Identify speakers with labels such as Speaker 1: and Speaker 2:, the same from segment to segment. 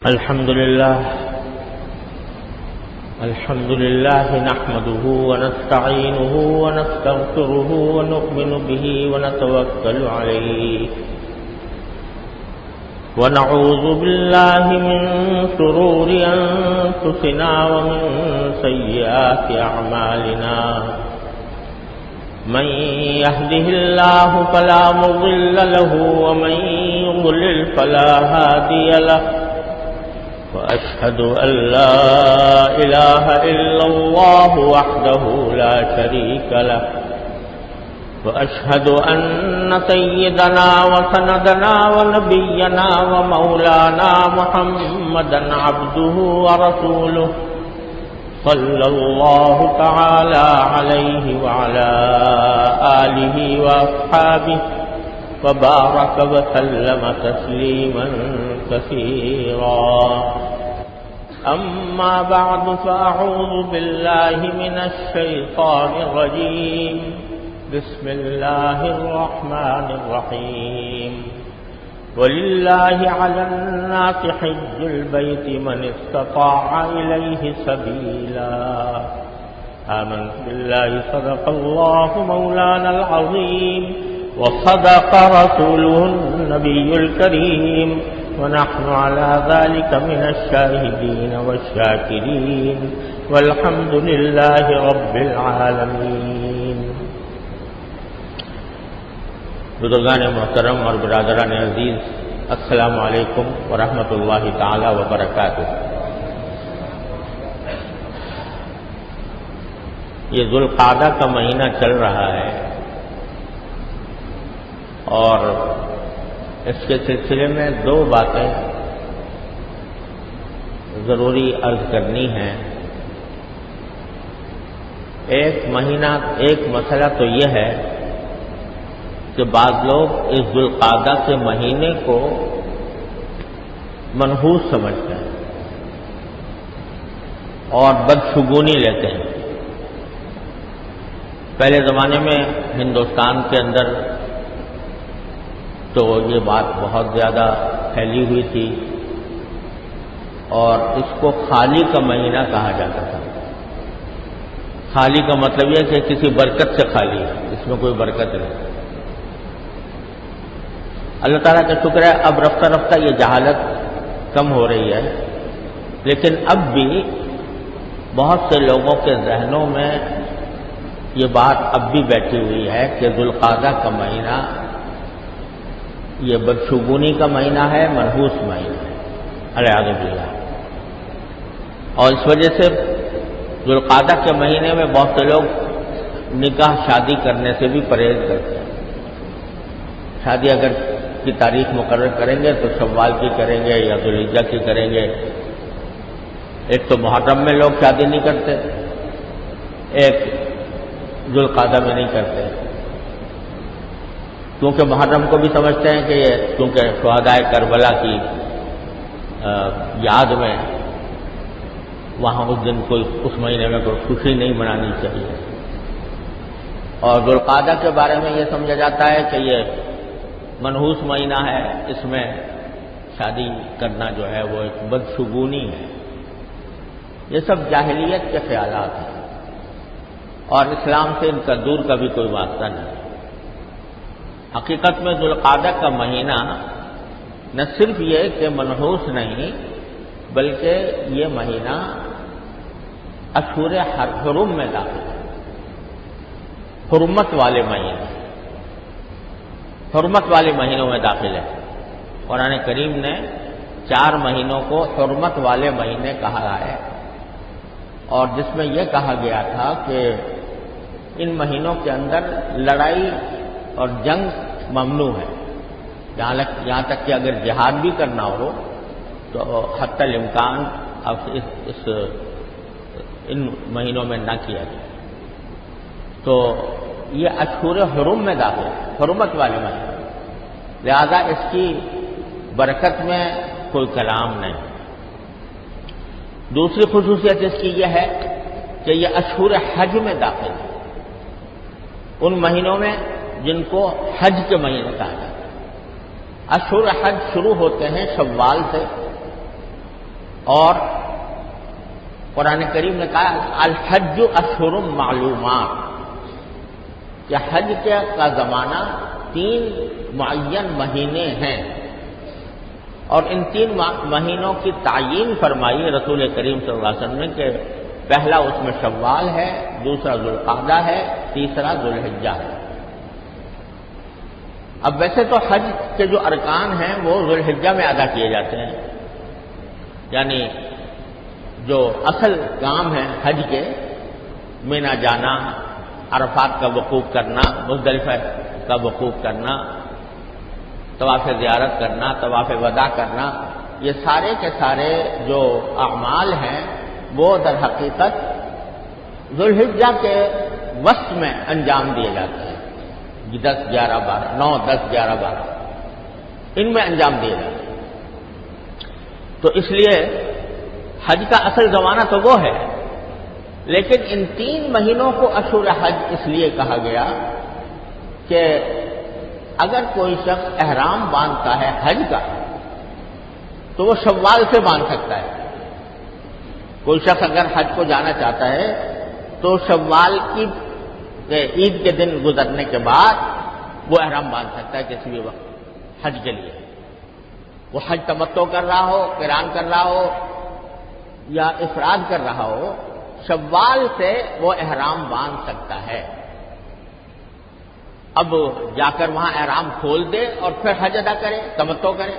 Speaker 1: الحمد لله نحمده ونستعينه ونستغفره ونؤمن به ونتوكل عليه ونعوذ بالله من شرور أنفسنا ومن سيئات أعمالنا من يهده الله فلا مضل له ومن يضلل فلا هادي له وأشهد أن لا إله إلا الله وحده لا شريك له وأشهد أن سيدنا وسندنا ونبينا ومولانا محمدا عبده ورسوله صلى الله تعالى عليه وعلى آله وأصحابه وبارك وسلم تسليما كثيرا أما بعد فأعوذ بالله من الشيطان الرجيم بسم الله الرحمن الرحيم ولله على الناس حج البيت من استطاع إليه سبيلا آمنت بالله صدق الله مولانا العظيم وصدق رسوله النبي الكريم ونحن على ذلك من الشاهدين والشاكرين والحمد لله رب العالمين. بزرگان محترم اور برادران عزیز، السلام علیکم ورحمۃ اللہ تعالی وبرکاتہ. یہ ذوالقعدہ کا مہینہ چل رہا ہے اور اس کے سلسلے میں دو باتیں ضروری عرض کرنی ہیں. ایک مسئلہ تو یہ ہے کہ بعض لوگ اس ذوالقعدہ کے مہینے کو منحوس سمجھتے ہیں اور بدشگونی لیتے ہیں. پہلے زمانے میں ہندوستان کے اندر تو یہ بات بہت زیادہ پھیلی ہوئی تھی اور اس کو خالی کا مہینہ کہا جاتا تھا. خالی کا مطلب یہ کہ کسی برکت سے خالی ہے، اس میں کوئی برکت نہیں. اللہ تعالیٰ کا شکر ہے اب رفتہ رفتہ یہ جہالت کم ہو رہی ہے، لیکن اب بھی بہت سے لوگوں کے ذہنوں میں یہ بات اب بھی بیٹھی ہوئی ہے کہ ذوالقعدہ کا مہینہ یہ بدشگونی کا مہینہ ہے، منحوس مہینہ ہے، العیاذ باللہ. اور اس وجہ سے ذوالقعدہ کے مہینے میں بہت سے لوگ نکاح شادی کرنے سے بھی پرہیز کرتے ہیں. شادی اگر کی تاریخ مقرر کریں گے تو شوال کی کریں گے یا ذوالحجہ کی کریں گے. ایک تو محرم میں لوگ شادی نہیں کرتے، ایک ذوالقعدہ میں نہیں کرتے، کیونکہ محرم کو بھی سمجھتے ہیں کہ یہ کیونکہ شہدائے کربلا کی یاد میں وہاں اس دن کوئی اس مہینے میں کوئی خوشی نہیں منانی چاہیے. اور ذوالقعدہ کے بارے میں یہ سمجھا جاتا ہے کہ یہ منحوس مہینہ ہے، اس میں شادی کرنا جو ہے وہ ایک بدشگونی ہے. یہ سب جاہلیت کے خیالات ہیں اور اسلام سے ان کا دور کا بھی کوئی واسطہ نہیں. حقیقت میں ذوالقعدہ کا مہینہ نہ صرف یہ کہ منحوس نہیں بلکہ یہ مہینہ اشہر حرم میں داخل ہے، حرمت والے مہینے، حرمت والے مہینوں میں داخل ہے. قرآن کریم نے 4 مہینوں کو حرمت والے مہینے کہا ہے اور جس میں یہ کہا گیا تھا کہ ان مہینوں کے اندر لڑائی اور جنگ ممنوع ہے. یہاں تک کہ اگر جہاد بھی کرنا ہو تو حتی الامکان اب ان مہینوں میں نہ کیا جائے. تو یہ اشہر حرم میں داخل ہے، حرمت والے مہینے، لہذا اس کی برکت میں کوئی کلام نہیں. دوسری خصوصیت اس کی یہ ہے کہ یہ اشہر حج میں داخل ہے، ان مہینوں میں جن کو حج کے مہینے کہا جاتا ہے. اشہر حج شروع ہوتے ہیں شوال سے اور قرآن کریم نے کہا الحج اشہر معلومات، کہ حج کا زمانہ 3 معین مہینے ہیں، اور ان 3 مہینوں کی تعیین فرمائی رسول کریم صلی اللہ علیہ وسلم نے کہ پہلا اس میں شوال ہے، دوسرا ذوالقعدہ ہے، تیسرا ذوالحجہ ہے۔ اب ویسے تو حج کے جو ارکان ہیں وہ ذوالحجہ میں ادا کیے جاتے ہیں، یعنی جو اصل کام ہے حج کے، مینا جانا، عرفات کا وقوف کرنا، مزدلفہ کا وقوف کرنا، طواف زیارت کرنا، طواف وداع کرنا، یہ سارے کے سارے جو اعمال ہیں وہ در حقیقت ذوالحجہ کے وسط میں انجام دیے جاتے ہیں، 10، 11، 12، 9، 10، 11، 12 ان میں انجام دیے جاتے ہیں۔ تو اس لیے حج کا اصل زمانہ تو وہ ہے، لیکن ان 3 مہینوں کو اشہر حج اس لیے کہا گیا کہ اگر کوئی شخص احرام باندھتا ہے حج کا تو وہ شوال سے باندھ سکتا ہے۔ کوئی شخص اگر حج کو جانا چاہتا ہے تو شوال کی عید کے دن گزرنے کے بعد وہ احرام باندھ سکتا ہے کسی بھی وقت حج کے لیے، وہ حج تمتع کر رہا ہو، قران کر رہا ہو یا افراد کر رہا ہو، شوال سے وہ احرام باندھ سکتا ہے۔ اب جا کر وہاں احرام کھول دے اور پھر حج ادا کرے، تمتع کرے،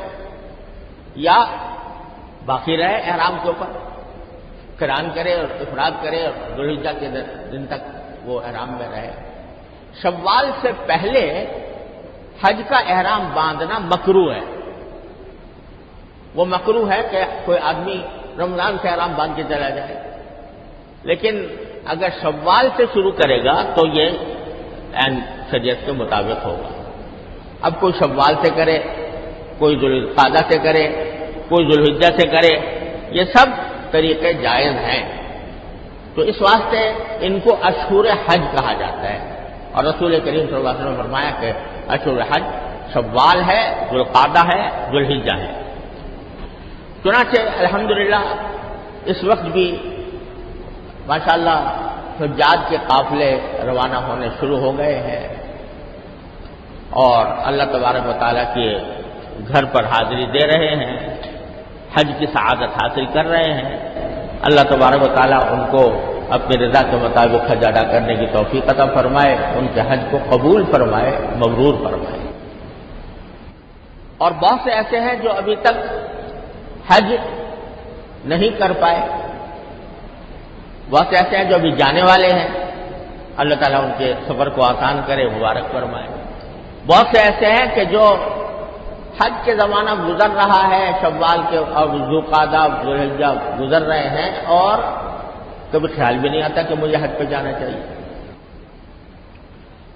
Speaker 1: یا باقی رہے احرام کے اوپر، قران کرے اور افراد کرے اور ذوالحجہ کے دن تک وہ احرام میں رہے۔ شوال سے پہلے حج کا احرام باندھنا مکروہ ہے۔ وہ مکروہ ہے کہ کوئی آدمی رمضان سے احرام باندھ کے چلا جائے، لیکن اگر شوال سے شروع کرے گا تو یہ شریعت کے مطابق ہوگا۔ اب کوئی شوال سے کرے، کوئی ذوالقعدہ سے کرے، کوئی ذوالحجہ سے کرے، یہ سب طریقے جائز ہیں۔ تو اس واسطے ان کو اشہر حج کہا جاتا ہے، اور رسول کریم صلی اللہ علیہ وسلم نے فرمایا کہ اشہر حج شوال ہے، ذوالقعدہ ہے، ذوالحجہ ہے۔ چنانچہ الحمدللہ اس وقت بھی ماشاءاللہ حجاج کے قافلے روانہ ہونے شروع ہو گئے ہیں، اور اللہ تبارک و تعالیٰ کے گھر پر حاضری دے رہے ہیں، حج کی سعادت حاصل کر رہے ہیں۔ اللہ تبارک و تعالیٰ ان کو اپنی رضا کے مطابق حج ادا کرنے کی توفیق عطا فرمائے، ان کے حج کو قبول فرمائے، مبرور فرمائے۔ اور بہت سے ایسے ہیں جو ابھی تک حج نہیں کر پائے، بہت سے ایسے ہیں جو ابھی جانے والے ہیں، اللہ تعالیٰ ان کے سفر کو آسان کرے، مبارک فرمائے۔ بہت سے ایسے ہیں کہ جو حج کے زمانہ گزر رہا ہے، شوال کے اور ذوالقعدہ ذوالحجہ گزر رہے ہیں، اور کبھی خیال بھی نہیں آتا کہ مجھے حج پہ جانا چاہیے۔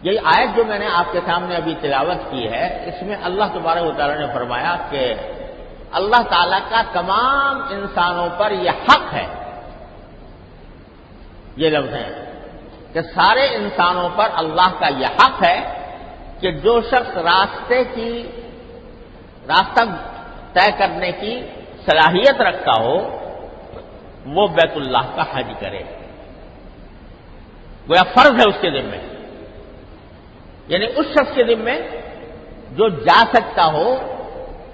Speaker 1: یہی آیت جو میں نے آپ کے سامنے ابھی تلاوت کی ہے، اس میں اللہ تبارک و تعالیٰ نے فرمایا کہ اللہ تعالیٰ کا تمام انسانوں پر یہ حق ہے، یہ لفظ ہیں کہ سارے انسانوں پر اللہ کا یہ حق ہے کہ جو شخص راستہ طے کرنے کی صلاحیت رکھتا ہو وہ بیت اللہ کا حج کرے، گویا فرض ہے اس کے ذمہ، یعنی اس شخص کے ذمہ جو جا سکتا ہو،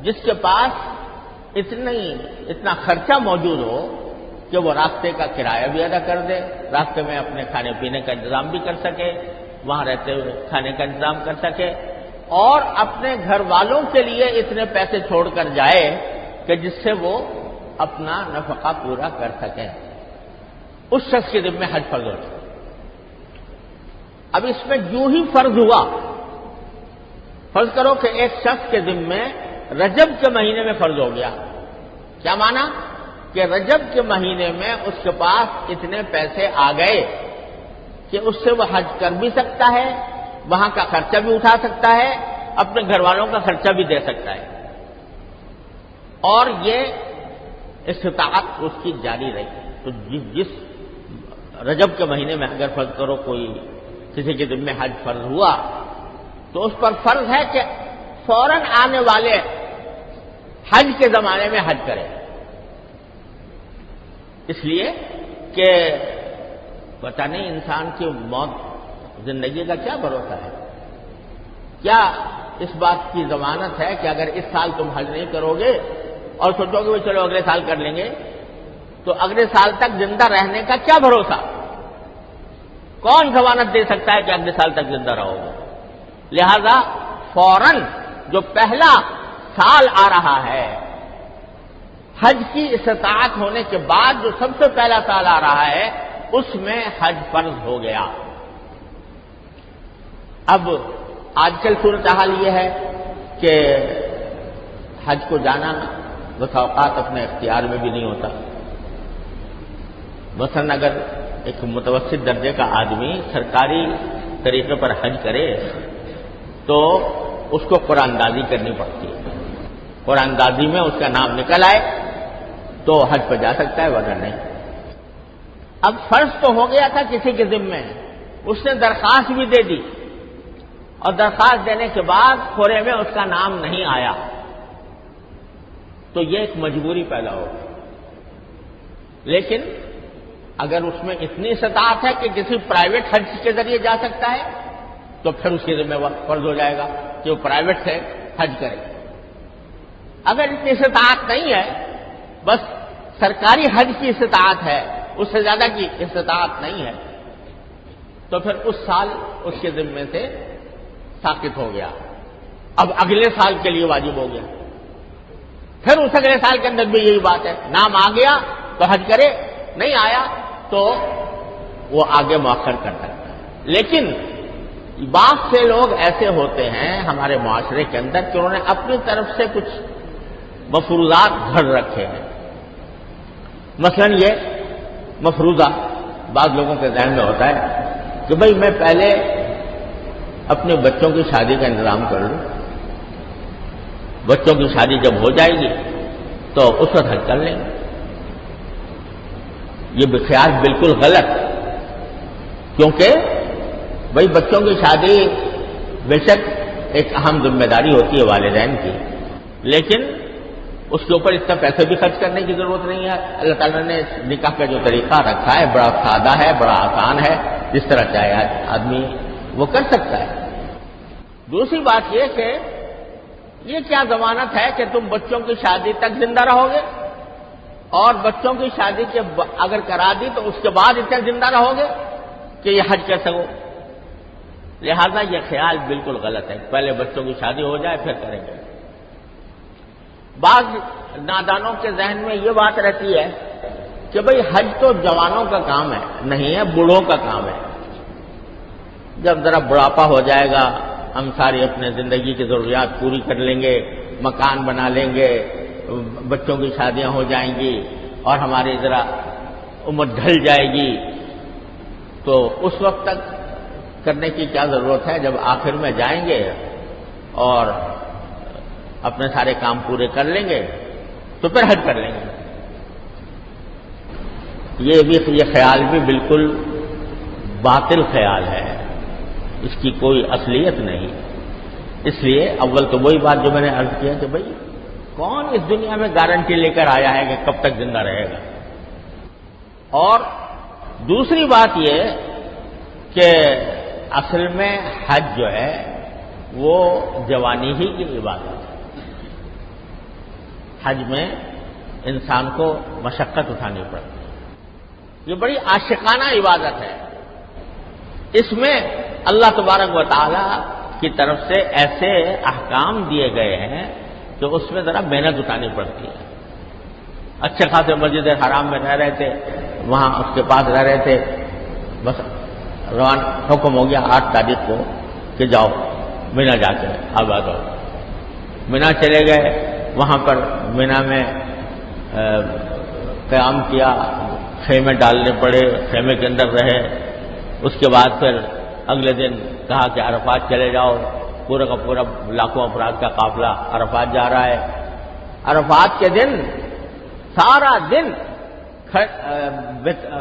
Speaker 1: جس کے پاس اتنا خرچہ موجود ہو کہ وہ راستے کا کرایہ بھی ادا کر دے، راستے میں اپنے کھانے پینے کا انتظام بھی کر سکے، وہاں رہتے ہوئے کھانے کا انتظام کر سکے، اور اپنے گھر والوں کے لیے اتنے پیسے چھوڑ کر جائے کہ جس سے وہ اپنا نفقہ پورا کر سکیں، اس شخص کے ذمہ حج فرض ہوتا ہے۔ اب اس میں یوں ہی فرض ہوا، فرض کرو کہ ایک شخص کے ذمہ رجب کے مہینے میں فرض ہو گیا، کیا مانا کہ رجب کے مہینے میں اس کے پاس اتنے پیسے آ گئے کہ اس سے وہ حج کر بھی سکتا ہے، وہاں کا خرچہ بھی اٹھا سکتا ہے، اپنے گھر والوں کا خرچہ بھی دے سکتا ہے، اور یہ استطاعت اس کی جاری رہی۔ تو جس رجب کے مہینے میں اگر فرض کرو کوئی کسی کے ذمہ حج فرض ہوا تو اس پر فرض ہے کہ فوراً آنے والے حج کے زمانے میں حج کرے، اس لیے کہ پتہ نہیں انسان کی موت زندگی کا کیا بھروسہ ہے، کیا اس بات کی ضمانت ہے کہ اگر اس سال تم حج نہیں کرو گے اور سوچو گے چلو اگلے سال کر لیں گے، تو اگلے سال تک زندہ رہنے کا کیا بھروسہ؟ کون ضمانت دے سکتا ہے کہ اگلے سال تک زندہ رہو گے؟ لہذا فوراً جو پہلا سال آ رہا ہے حج کی استطاعت ہونے کے بعد، جو سب سے پہلا سال آ رہا ہے اس میں حج فرض ہو گیا۔ اب آج کل صورتحال یہ ہے کہ حج کو جانا بس اوقات اپنے اختیار میں بھی نہیں ہوتا۔ مثلا اگر ایک متوسط درجے کا آدمی سرکاری طریقے پر حج کرے تو اس کو قرآن اندازی کرنی پڑتی ہے، قرآن اندازی میں اس کا نام نکل آئے تو حج پہ جا سکتا ہے، ورنہ نہیں۔ اب فرض تو ہو گیا تھا کسی کے ذمے، اس نے درخواست بھی دے دی اور درخواست دینے کے بعد کھورے میں اس کا نام نہیں آیا، تو یہ ایک مجبوری پیدا ہوگی۔ لیکن اگر اس میں اتنی استطاعت ہے کہ کسی پرائیویٹ حج کے ذریعے جا سکتا ہے تو پھر اس کے ذمہ فرض ہو جائے گا کہ وہ پرائیویٹ سے حج کرے۔ اگر اتنی استطاعت نہیں ہے، بس سرکاری حج کی استطاعت ہے، اس سے زیادہ کی استطاعت نہیں ہے، تو پھر اس سال اس کے ذمے سے ساقط ہو گیا، اب اگلے سال کے لیے واجب ہو گیا۔ پھر اس اگلے سال کے اندر بھی یہی بات ہے، نام آ گیا تو حج کرے، نہیں آیا تو وہ آگے مؤخر کر سکتا ہے۔ لیکن بعض سے لوگ ایسے ہوتے ہیں ہمارے معاشرے کے اندر کہ انہوں نے اپنی طرف سے کچھ مفروضات گھڑ رکھے ہیں۔ مثلا یہ مفروضہ بعض لوگوں کے ذہن میں ہوتا ہے کہ بھئی میں پہلے اپنے بچوں کی شادی کا انتظام کر لوں، بچوں کی شادی جب ہو جائے گی تو اس وقت حج کر لیں گے۔ یہ خیال بالکل غلط، کیونکہ بھئی بچوں کی شادی بے شک ایک اہم ذمہ داری ہوتی ہے والدین کی، لیکن اس کے اوپر اتنا پیسے بھی خرچ کرنے کی ضرورت نہیں ہے۔ اللہ تعالیٰ نے نکاح کا جو طریقہ رکھا ہے بڑا سادہ ہے، بڑا آسان ہے، جس طرح چاہے آدمی وہ کر سکتا ہے۔ دوسری بات یہ کہ یہ کیا ضمانت ہے کہ تم بچوں کی شادی تک زندہ رہو گے، اور بچوں کی شادی کے اگر کرا دی تو اس کے بعد اتنا زندہ رہو گے کہ یہ حج کر سکو؟ لہذا یہ خیال بالکل غلط ہے، پہلے بچوں کی شادی ہو جائے پھر کریں گے۔ بعض نادانوں کے ذہن میں یہ بات رہتی ہے کہ بھئی حج تو جوانوں کا کام ہے، نہیں ہے، بوڑھوں کا کام ہے۔ جب ذرا بڑھاپا ہو جائے گا ہم ساری اپنے زندگی کی ضروریات پوری کر لیں گے، مکان بنا لیں گے، بچوں کی شادیاں ہو جائیں گی اور ہماری ذرا عمر ڈھل جائے گی، تو اس وقت تک کرنے کی کیا ضرورت ہے؟ جب آخر میں جائیں گے اور اپنے سارے کام پورے کر لیں گے تو پھر حج کر لیں گے۔ یہ خیال بھی بالکل باطل خیال ہے، اس کی کوئی اصلیت نہیں۔ اس لیے اول تو وہی بات جو میں نے عرض کیا کہ بھئی کون اس دنیا میں گارنٹی لے کر آیا ہے کہ کب تک زندہ رہے گا؟ اور دوسری بات یہ کہ اصل میں حج جو ہے وہ جوانی ہی کی عبادت ہے۔ حج میں انسان کو مشقت اٹھانی پڑتی ہے، یہ بڑی عاشقانہ عبادت ہے۔ اس میں اللہ تبارک و تعالی کی طرف سے ایسے احکام دیے گئے ہیں کہ اس میں ذرا محنت اٹھانی پڑتی ہے۔ اچھے خاصے مسجد حرام میں رہ رہے تھے، وہاں اس کے پاس رہ رہے تھے، بس روان حکم ہو گیا 8 تاریخ کو کہ جاؤ مینا جا کے آباد ہو۔ مینا چلے گئے، وہاں پر مینا میں قیام کیا، خیمے ڈالنے پڑے، خیمے کے اندر رہے۔ اس کے بعد پھر اگلے دن کہا کہ عرفات چلے جاؤ، پورا کا پورا لاکھوں افراد کا قافلہ عرفات جا رہا ہے۔ عرفات کے دن سارا دن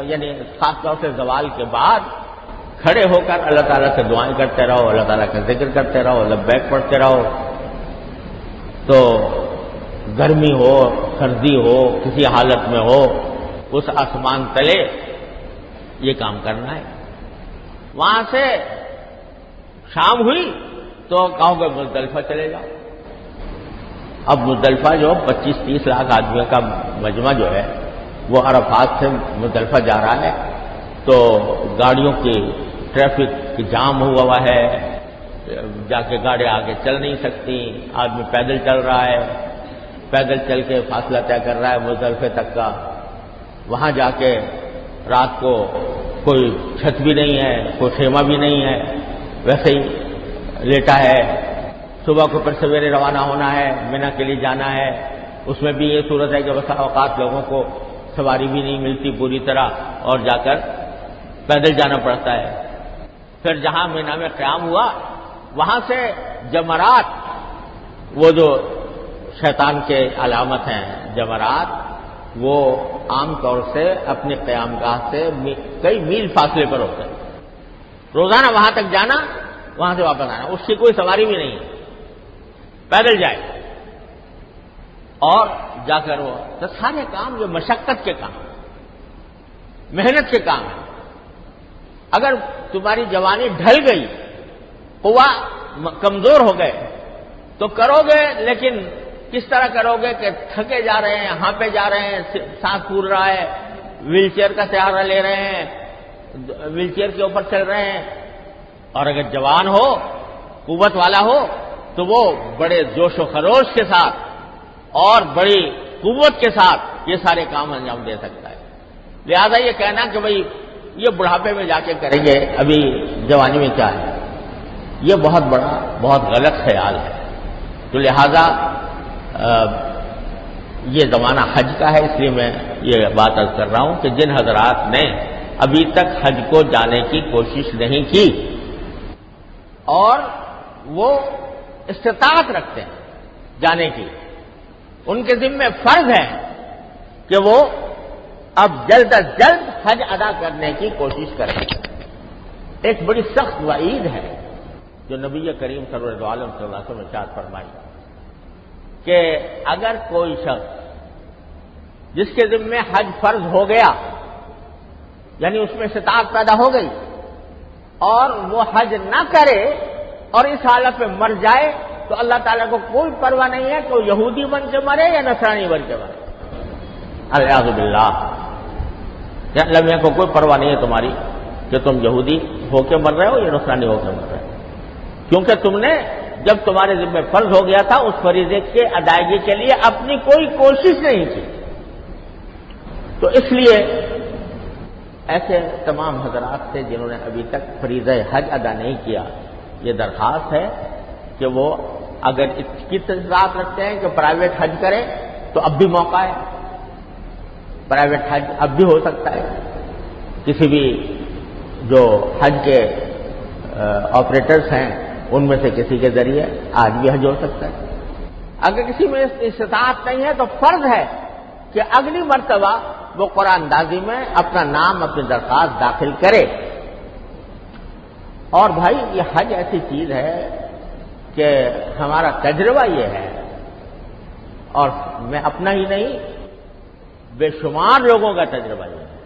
Speaker 1: یعنی خاص طور سے زوال کے بعد کھڑے ہو کر اللہ تعالیٰ سے دعائیں کرتے رہو، اللہ تعالیٰ کا ذکر کرتے رہو، لبیک پڑھتے رہو۔ تو گرمی ہو، سردی ہو، کسی حالت میں ہو، اس آسمان تلے یہ کام کرنا ہے۔ وہاں سے شام ہوئی تو کہو گے مزدلفہ چلے جاؤ۔ اب مزدلفہ جو 25-30 لاکھ آدمیوں کا مجمع جو ہے وہ عرفات سے مزدلفہ جا رہا ہے، تو گاڑیوں کی ٹریفک کی جام ہوا ہے، جا کے گاڑی آگے چل نہیں سکتی، آدمی پیدل چل رہا ہے، پیدل چل کے فاصلہ طے کر رہا ہے مزدلفے تک کا۔ وہاں جا کے رات کو کوئی چھت بھی نہیں ہے، کوئی خیمہ بھی نہیں ہے، ویسے ہی لیٹا ہے۔ صبح کو پھر سویرے روانہ ہونا ہے، مینا کے لیے جانا ہے۔ اس میں بھی یہ صورت ہے کہ بسا اوقات لوگوں کو سواری بھی نہیں ملتی پوری طرح اور جا کر پیدل جانا پڑتا ہے۔ پھر جہاں مینا میں قیام ہوا وہاں سے جمرات، وہ جو شیطان کے علامت ہیں جمرات، وہ عام طور سے اپنے قیام گاہ سے کئی میل فاصلے پر ہوتے ہیں۔ روزانہ وہاں تک جانا، وہاں سے واپس آنا، اس کی کوئی سواری بھی نہیں ہے، پیدل جائے اور جا کر وہ تو سارے کام یہ مشقت کے کام، محنت کے کام ہیں۔ اگر تمہاری جوانی ڈھل گئی، قوا کمزور ہو گئے تو کرو گے، لیکن کس طرح کرو گے کہ تھکے جا رہے ہیں، ہاں پہ جا رہے ہیں، سانس پھول رہا ہے، ویل چیئر کا سہارا لے رہے ہیں، ویل چیئر کے اوپر چل رہے ہیں۔ اور اگر جوان ہو، قوت والا ہو، تو وہ بڑے جوش و خروش کے ساتھ اور بڑی قوت کے ساتھ یہ سارے کام انجام دے سکتا ہے۔ لہذا یہ کہنا کہ بھئی یہ بڑھاپے میں جا کے کریں گے، ابھی جوانی میں کیا ہے، یہ بہت بڑا بہت غلط خیال ہے۔ تو لہذا یہ زمانہ حج کا ہے، اس لیے میں یہ بات عرض کر رہا ہوں کہ جن حضرات نے ابھی تک حج کو جانے کی کوشش نہیں کی اور وہ استطاعت رکھتے ہیں جانے کی، ان کے ذمہ فرض ہے کہ وہ اب جلد از جلد حج ادا کرنے کی کوشش کریں۔ ایک بڑی سخت وعید ہے جو نبی کریم سرور دو عالم صلی اللہ علیہ وسلم نے ارشاد فرمائی کہ اگر کوئی شخص جس کے ذمہ حج فرض ہو گیا، یعنی اس میں استطاعت پیدا ہو گئی، اور وہ حج نہ کرے اور اس حالت میں مر جائے، تو اللہ تعالیٰ کو کوئی پرواہ نہیں ہے کہ وہ یہودی بن کے مرے یا نصرانی بن کے مرے۔ الیاذ باللہ، اللہ میاں کو کوئی پرواہ نہیں ہے تمہاری کہ تم یہودی ہو کے مر رہے ہو یا نصرانی ہو کے مر رہے ہو، کیونکہ تم نے جب تمہارے ذمہ فرض ہو گیا تھا اس فریضے کے ادائیگی کے لیے اپنی کوئی کوشش نہیں کی۔ تو اس لیے ایسے تمام حضرات سے جنہوں نے ابھی تک فریضہ حج ادا نہیں کیا، یہ درخواست ہے کہ وہ اگر اس کی استطاعت رکھتے ہیں کہ پرائیویٹ حج کریں تو اب بھی موقع ہے، پرائیویٹ حج اب بھی ہو سکتا ہے، کسی بھی جو حج کے آپریٹرز ہیں ان میں سے کسی کے ذریعے آج بھی حج ہو سکتا ہے۔ اگر کسی میں استطاعت نہیں ہے تو فرض ہے کہ اگلی مرتبہ وہ قرآن اندازی میں اپنا نام، اپنی درخواست داخل کرے۔ اور بھائی یہ حج ایسی چیز ہے کہ ہمارا تجربہ یہ ہے، اور میں اپنا ہی نہیں بے شمار لوگوں کا تجربہ یہ ہے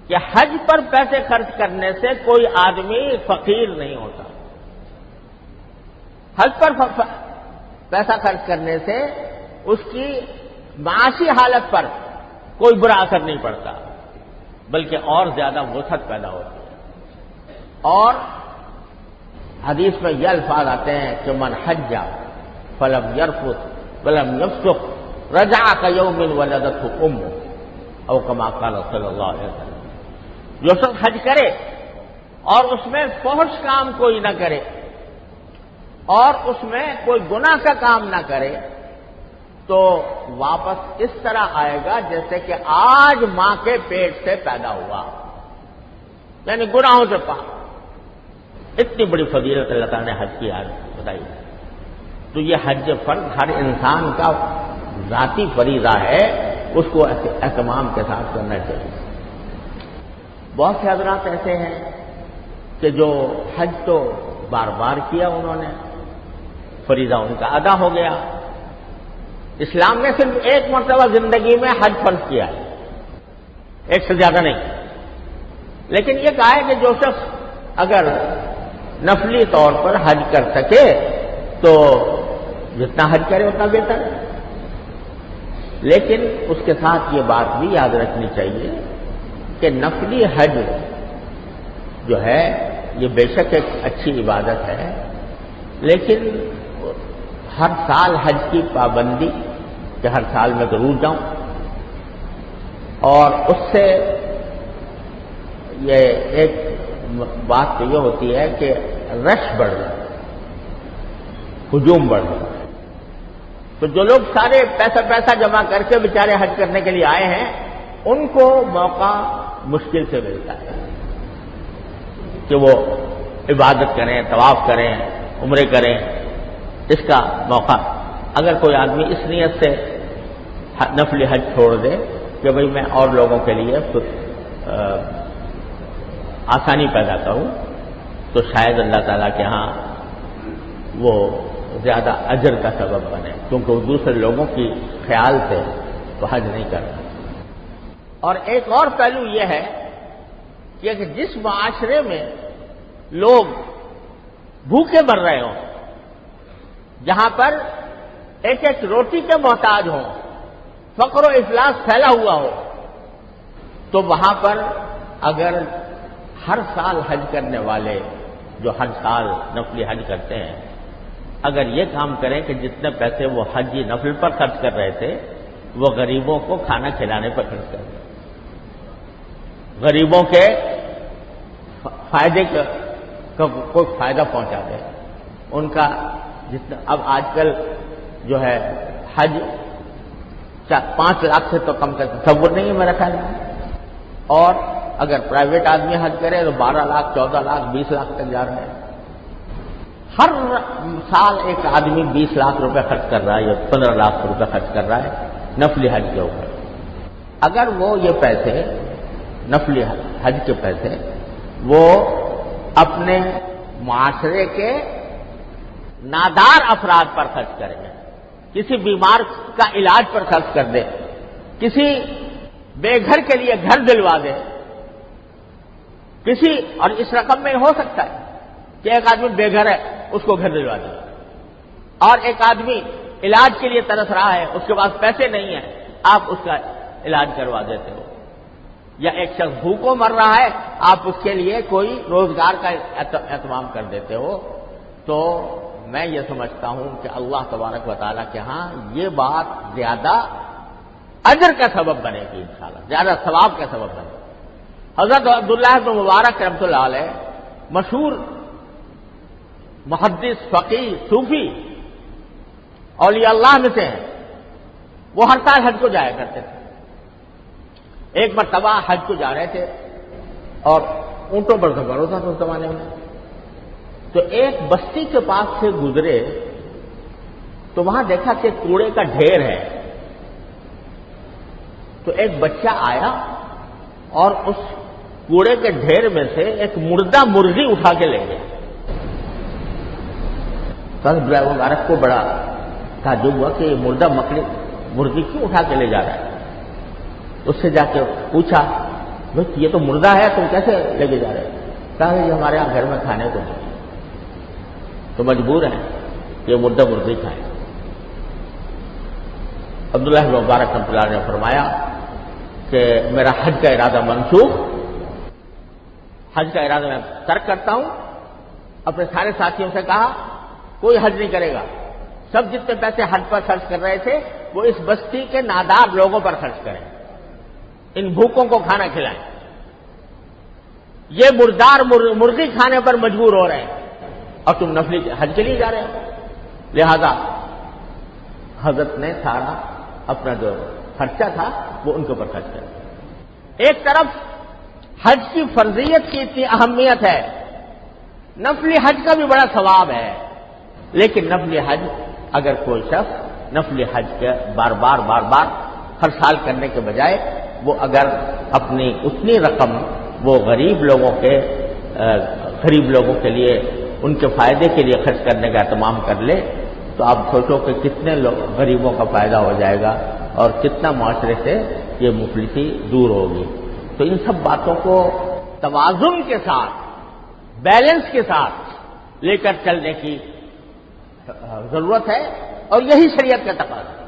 Speaker 1: کہ حج پر پیسے خرچ کرنے سے کوئی آدمی فقیر نہیں ہوتا۔ حج پر پیسہ خرچ کرنے سے اس کی معاشی حالت پر کوئی برا اثر نہیں پڑتا، بلکہ اور زیادہ وسعت پیدا ہوتی ہے۔ اور حدیث میں یہ الفاظ آتے ہیں کہ من حج فلم یرفث ولم یفسق رجع کیوم ولدتہ امہ، او کما قال صلی اللہ علیہ وسلم۔ جو شخص حج کرے اور اس میں فحش کام کوئی نہ کرے اور اس میں کوئی گناہ کا کام نہ کرے، تو واپس اس طرح آئے گا جیسے کہ آج ماں کے پیٹ سے پیدا ہوا، یعنی گناہوں سے پاک۔ اتنی بڑی فضیلت اللہ تعالیٰ نے حج کی آج بتائی۔ تو یہ حج فرض ہر انسان کا ذاتی فریضہ ہے، اس کو اہتمام کے ساتھ کرنا چاہیے۔ بہت سے حضرات ایسے ہیں کہ جو حج تو بار بار کیا انہوں نے، فریضہ ان کا ادا ہو گیا۔ اسلام نے صرف ایک مرتبہ زندگی میں حج فرض کیا ہے، ایک سے زیادہ نہیں. لیکن یہ کہا ہے کہ جو شخص اگر نفلی طور پر حج کر سکے تو جتنا حج کرے اتنا بہتر ہے. لیکن اس کے ساتھ یہ بات بھی یاد رکھنی چاہیے کہ نفلی حج جو ہے یہ بے شک ایک اچھی عبادت ہے، لیکن ہر سال حج کی پابندی کہ ہر سال میں ضرور جاؤں، اور اس سے یہ ایک بات تو یہ ہوتی ہے کہ رش بڑھ رہا ہے، ہجوم بڑھ رہا ہے. تو جو لوگ سارے پیسہ جمع کر کے بیچارے حج کرنے کے لیے آئے ہیں ان کو موقع مشکل سے ملتا ہے کہ وہ عبادت کریں، طواف کریں، عمرے کریں. اس کا موقع اگر کوئی آدمی اس نیت سے نفلی حج چھوڑ دے کہ بھئی میں اور لوگوں کے لیے آسانی پیدا کروں، تو شاید اللہ تعالیٰ کے ہاں وہ زیادہ اجر کا سبب بنے، کیونکہ وہ دوسرے لوگوں کی خیال سے وہ حج نہیں کرتا. اور ایک اور پہلو یہ ہے کہ جس معاشرے میں لوگ بھوکے مر رہے ہوں، جہاں پر ایک ایک روٹی کے محتاج ہوں، فقر و افلاس پھیلا ہوا ہو، تو وہاں پر اگر ہر سال حج کرنے والے جو ہر سال نفلی حج کرتے ہیں اگر یہ کام کریں کہ جتنے پیسے وہ حجی نفل پر خرچ کر رہے تھے وہ غریبوں کو کھانا کھلانے پر خرچ کر دیں، غریبوں کے فائدے کا کوئی فائدہ پہنچا دیں، ان کا جتنا اب آج کل جو ہے حج 5 لاکھ سے تو کم کا تصور نہیں ہے میرا خیال میں، اور اگر پرائیویٹ آدمی حج کرے تو 12 لاکھ 14 لاکھ 20 لاکھ تک جا رہے ہیں. ہر سال ایک آدمی 20 لاکھ روپے خرچ کر رہا ہے یا 15 لاکھ روپے خرچ کر رہا ہے نفلی حج کے اوپر. اگر وہ یہ پیسے نفلی حج کے پیسے وہ اپنے معاشرے کے نادار افراد پر خرچ کریں، کسی بیمار کا علاج پر خرچ کر دے، کسی بے گھر کے لیے گھر دلوا دے، کسی اور اس رقم میں ہو سکتا ہے کہ ایک آدمی بے گھر ہے اس کو گھر دلوا دے، اور ایک آدمی علاج کے لیے ترس رہا ہے اس کے پاس پیسے نہیں ہیں آپ اس کا علاج کروا دیتے ہو، یا ایک شخص بھوکوں مر رہا ہے آپ اس کے لیے کوئی روزگار کا اہتمام کر دیتے ہو. تو میں یہ سمجھتا ہوں کہ اللہ تبارک و تعالیٰ کے ہاں یہ بات زیادہ اجر کا سبب بنے گی، انشاءاللہ زیادہ ثواب کا سبب بنے گی. حضرت عبداللہ بن مبارک رحمۃ اللہ علیہ مشہور محدث، فقیہ، صوفی، اولیاء اللہ میں سے ہیں. وہ ہر سال حج کو جایا کرتے تھے. ایک مرتبہ حج کو جا رہے تھے اور اونٹوں پر سفر ہوتا تھا اس زمانے میں، تو ایک بستی کے پاس سے گزرے تو وہاں دیکھا کہ کوڑے کا ڈھیر ہے. تو ایک بچہ آیا اور اس کوڑے کے ڈھیر میں سے ایک مردہ مرغی اٹھا کے لے گیا. عبداللہ مبارک کو بڑا تعجب ہوا کہ یہ مردہ مرغی کیوں اٹھا کے لے جا رہا ہے. اس سے جا کے پوچھا بھائی یہ تو مردہ ہے تم کیسے لے کے جا رہے ہیں؟ کہا کہ ہمارے یہاں گھر میں کھانے کو نہیں تو مجبور ہیں کہ مردہ مرغی کھائیں. عبداللہ مبارک رحمۃ اللہ نے فرمایا کہ میرا حج کا ارادہ منسوخ، حج کا ارادہ میں ترک کرتا ہوں. اپنے سارے ساتھیوں سے کہا کوئی حج نہیں کرے گا، سب جتنے پیسے حج پر خرچ کر رہے تھے وہ اس بستی کے نادار لوگوں پر خرچ کریں، ان بھوکوں کو کھانا کھلائیں. یہ مردار مرغی کھانے پر مجبور ہو رہے ہیں اور تم نفلی حج کے لیے جا رہے ہو. لہذا حضرت نے سارا اپنا جو خرچہ تھا وہ ان کے اوپر خرچ کر دیا. ایک طرف حج کی فرضیت کی اتنی اہمیت ہے، نفلی حج کا بھی بڑا ثواب ہے، لیکن نفلی حج اگر کوئی شخص نفلی حج کے بار بار ہر سال کرنے کے بجائے وہ اگر اپنی اتنی رقم وہ غریب لوگوں کے لیے ان کے فائدے کے لیے خرچ کرنے کا اہتمام کر لے تو آپ سوچو کہ کتنے غریبوں کا فائدہ ہو جائے گا اور کتنا معاشرے سے یہ مفلسی دور ہوگی. تو ان سب باتوں کو توازن کے ساتھ، بیلنس کے ساتھ لے کر چلنے کی ضرورت ہے، اور یہی شریعت کا تقاضا ہے۔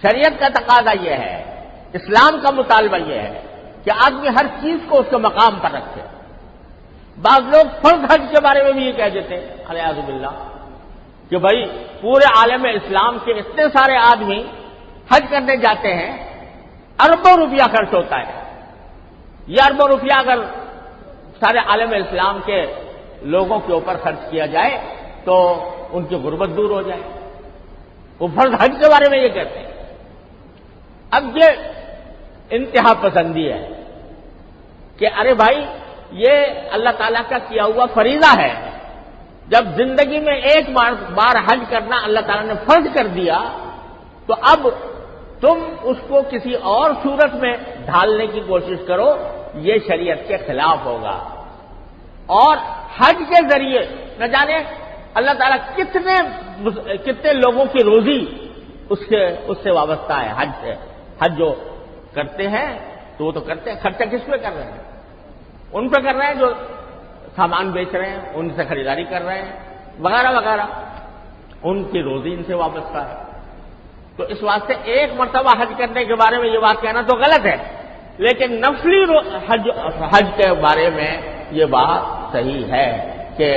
Speaker 1: شریعت کا تقاضا یہ ہے، اسلام کا مطالبہ یہ ہے کہ آدمی ہر چیز کو اس کے مقام پر رکھے۔ بعض لوگ فرض حج کے بارے میں بھی یہ کہہ دیتے ہیں الیاذ باللہ کہ بھائی پورے عالم اسلام کے اتنے سارے آدمی حج کرنے جاتے ہیں، اربوں روپیہ خرچ ہوتا ہے، یہ اربوں روپیہ اگر سارے عالم اسلام کے لوگوں کے اوپر خرچ کیا جائے تو ان کی غربت دور ہو جائے۔ وہ فرض حج کے بارے میں یہ کہتے ہیں۔ اب یہ انتہا پسندی ہے کہ ارے بھائی یہ اللہ تعالیٰ کا کیا ہوا فریضہ ہے، جب زندگی میں ایک بار حج کرنا اللہ تعالیٰ نے فرض کر دیا تو اب تم اس کو کسی اور صورت میں ڈھالنے کی کوشش کرو، یہ شریعت کے خلاف ہوگا۔ اور حج کے ذریعے نہ جانے اللہ تعالیٰ کتنے لوگوں کی روزی اس سے وابستہ ہے، حج سے۔ حج جو کرتے ہیں تو وہ تو کرتے ہیں، خرچہ کس پہ کر رہے ہیں؟ ان پہ کر رہے ہیں جو سامان بیچ رہے ہیں، ان سے خریداری کر رہے ہیں وغیرہ وغیرہ، ان کی روزی ان سے وابستہ ہے۔ تو اس واسطے ایک مرتبہ حج کرنے کے بارے میں یہ بات کہنا تو غلط ہے، لیکن نفلی حج کے بارے میں یہ بات صحیح ہے کہ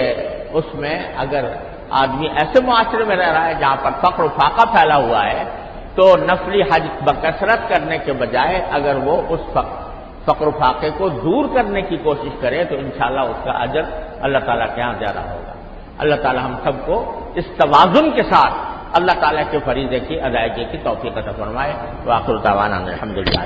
Speaker 1: اس میں اگر آدمی ایسے معاشرے میں رہ رہا ہے جہاں پر فقر و فاقہ پھیلا ہوا ہے تو نفلی حج بکثرت کرنے کے بجائے اگر وہ اس فقر و فاقے کو دور کرنے کی کوشش کرے تو انشاءاللہ اس کا اجر اللہ تعالیٰ کے یہاں زیادہ ہوگا۔ اللہ تعالیٰ ہم سب کو اس توازن کے ساتھ اللہ تعالیٰ کے فریضے کی ادائیگی کی توفیق عطا فرمائے۔ وآخر دعوانا الحمدللہ۔